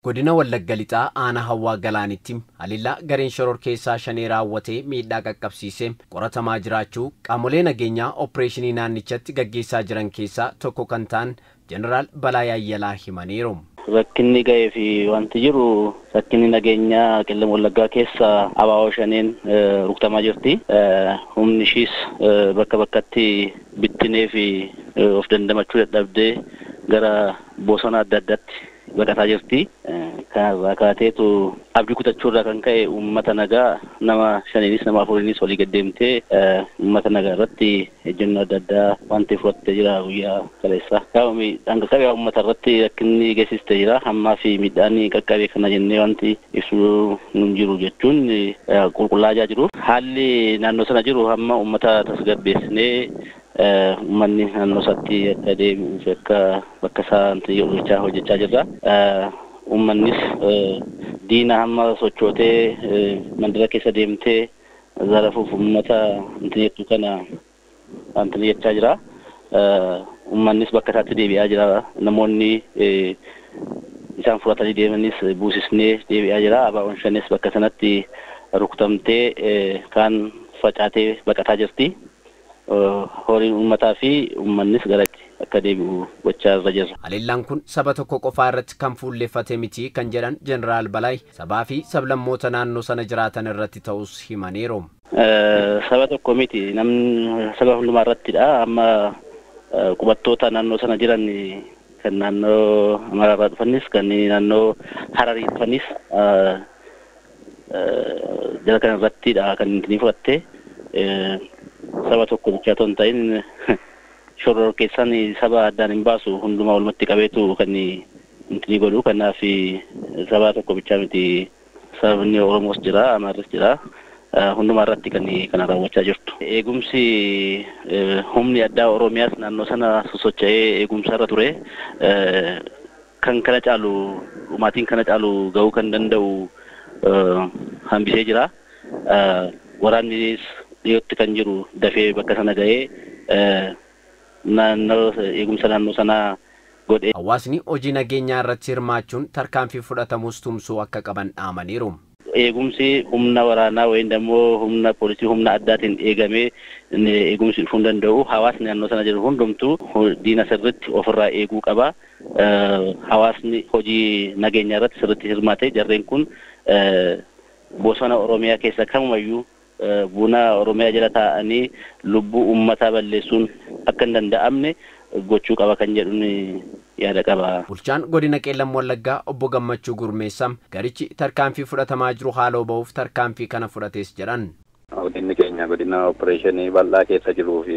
Godina Wallagga Lixaa Aanaa Hawwaa Galaanitti Alilla gareen shoror keessaa shanee raawwatee miidhaa qaqqabsiisee qoratamaa jiraachuu qaamolee nageenyaa opereeshinii naannichatti gaggeessaa jiran keessaa tokko kan ta'an Jeneraal Balaa Ayyalaa himaniiru. Rakkinni ga'ee fi wanti jiru rakkinni nageenyaa Qellem Wallaggaa keessa abaaboo shaneen rukutamaa jirti. Humni ishiis bakka bakkatti bittinee fi of dandamachuu dadhabdee gara bosona adda addaatti baqataa jirti. Kana kaateetu abdii kutachuurraa kan ka'e uummata nagaa nama shaniinis nama afuriinis walii gaddeemtee uummata nagaa irratti ejjennoo adda addaa wanti fudhattee jira guyyaa kaleessa. Hanga qabee uummata irratti rakkinni geessistee jira. Hammaa fi midhaan qaqqabee kana jennee wanti ibsuu nun jiru jechuun qulqullaa'aa jiru. Haalli naannoo sana jiru hamma uummata tasgabbeessinee uummanni naannoo isaatti akka deebi'uuf akka bakka isaatti hojjechaa jirra. Uummannis diina hamma sochootee mandara keessa deemtee zarafuuf uummata intineetu kana wanti jechaa jira. Uummannis bakka isaatti deebi'aa jira. Namoonni isaan fudhatanii deemanis buusisnee deebi'aa jira. Abaaboon shanis bakka sanatti rukutamtee kaan facaatee baqataa jirti. Horiin uummataa fi uummannis garatti akka deebi'u gochaa irra jirra. Alillaan kun saba tokko qofaa irratti kan fuulleffate miti kan jedhan Jeneraal Balaa sabaa fi sablammoota naannoo sana jiraatan irratti ta'us himaniiru. Saba tokko miti namni saba hundumaa irrattidha. Amma qubattoota naannoo sana jiran kan naannoo Amaraarraa dhufanis kan naannoo Hararii dhufanis jara kan irrattidha kan inni fudhatte. Saba tokko bichaa ton ta'in shoror keessan saba addaan hin baasu hundumaa walumatti qabeetu kan inni godhu. Kanaaf saba tokko bichaa miti sabni Oromoos jira, Amaarris jira. Hundumaa irratti kan raawwachaa jirtu. Eegumsi humni addaa Oromiyaas naannoo sana sosocho'ee eegumsa irra ture. Kan kana caalu maatiin kana caalu ga'uu kan danda'u hambisee jira. Waraannis dhiyootti kan jiru dafee bakka sana ga'ee naannoo eegumsa naannoo sanaa godhee. Hawaasni hojii nageenyaa irratti hirmaachuun tarkaanfii fudhatamus tumsuu akka qaban dhaamaniiru. Eegumsi humna waraanaa wayii immoo humna poolisii humna addaatiin eegamee eegumsi dhufuu danda'u. Hawaasni naannoo sana jiru hundumtuu diina sirriitti ofirraa eeguu qaba. Hawaasni hojii nageenyaa irratti sirriitti hirmaate jarreen kun bosona Oromiyaa keessa kamumayyuu buna Oromiyaa jala taa'anii lubbuu uummataa balleessuun akka hin danda'amne gochuu qaba kan jedhuun yaada qaba. Bulchaan godina Qellem Wallaggaa obbo Gammachuu Gurmeessam garichi tarkaanfii fudhatamaa jiru haaloo ba'uuf tarkaanfii kana fudhatees jedhan. Godinni keenya godina opereeshinii bal'aa keessa jiruu fi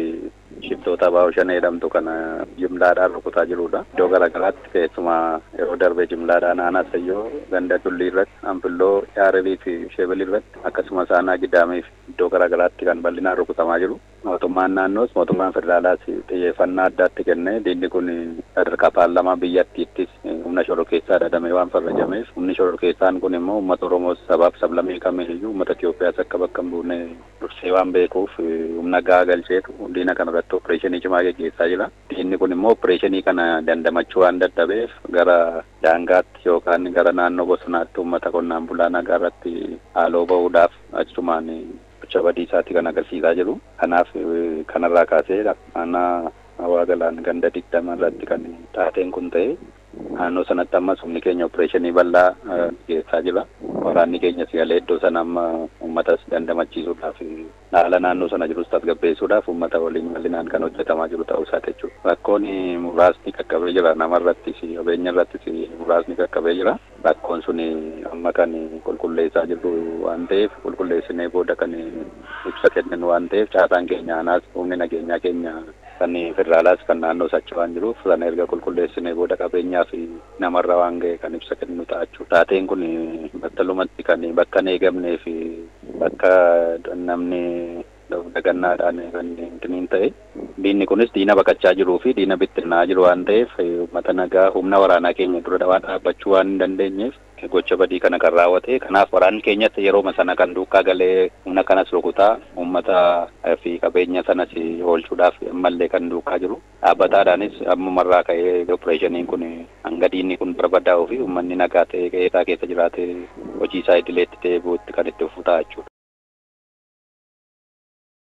shiftoota abaaboo shanee jedhamtu kana jimlaadhaan rukutaa jirudha. Iddoo garaagaraatti keessumaa yeroo darbe jimlaadhaan aanaa Sayyoo ganda Tullii irratti, Anfilloo, Yaarebii fi Sheebilii irratti akkasumas aanaa Gidaamii fi iddoo garaagaraatti kan bal'inaan rukutamaa jiru. Mootummaan naannoos mootummaan federaalaas xiyyeeffannaa addaatti kennee diinni kun sadarkaa paarlaamaa biyyattiittis humna shoror keessaa dhadhamee waan farrajameef humni shoror keessaan kun immoo uummata Oromoos sabaaf sablammii kamiiyyuu uummata Itoophiyaas akka bakka hin buune dursee waan beekuuf humna gahaa galcheetu diina kana irratti opereeshinii cimaa gaggeessaa jira. Diinni kun immoo opereeshinii kana dandamachuu waan dadhabeef gara daangaatti yookaan gara naannoo bosonaatti uummata qonnaan bulaa nagaa irratti haaloo ba'uudhaaf achumaan badiisaatti kan agarsiisaa jiru. Kanaaf kanarraa kaasee aanaa Hawwaa Galaan ganda 20 irratti kan taateen kun ta'e naannoo sanatti ammas humni keenya opereeshinii bal'aa geessaa jira. Waraanni keenya sigalee iddoo sana amma uummatas dandamachiisuudhaaf haala naannoo sana jirus tasgabbeessuudhaaf uummata waliin bal'inaan kan hojjetamaa jiru ta'uu isaa jechuudha. Rakkoon muraasni qaqqabee jira. Namarrattis qabeenya irrattis muraasni qaqqabee jira. Rakkoon sun amma kan qulqulleessaa jirru waan ta'eef qulqulleessinee booda kan ibsa kennan waan ta'eef caasaan keenya aanaas humni nageenyaa keenya kan federaalaas kan naannoo sacha waan jiruuf sana erga qulqulleessinee booda qabeenyaa fi namarra waan ga'e kan ibsa kennu ta'a jechuudha. Taateen kun battalumatti kan bakka hin eegamnee fi bakka namni dagannaadhaan kan hin ta'e. Diinni kunis diina baqachaa jiruu fi diina bittinnaa jiru waan ta'eef uummata nagaa humna waraanaa keenya dura dhaabbachuu waan hin dandeenyeef gocha badii kana kan raawwate. Kanaaf waraanni keenyas yeroo sana kan duukaa galee humna kanas rukutaa uummata fi qabeenya sanas oolchuudhaaf ammallee kan duukaa jiru. Dhaabbataadhaanis ammumarraa ka'ee opereeshiniin kun hanga diinni kun barbadaa'uu fi uummanni nagaa ta'ee qe'ee isaa keessa jiraatee hojii isaa idileetti deebi'uutti kan itti fufu ta'a jechuudha.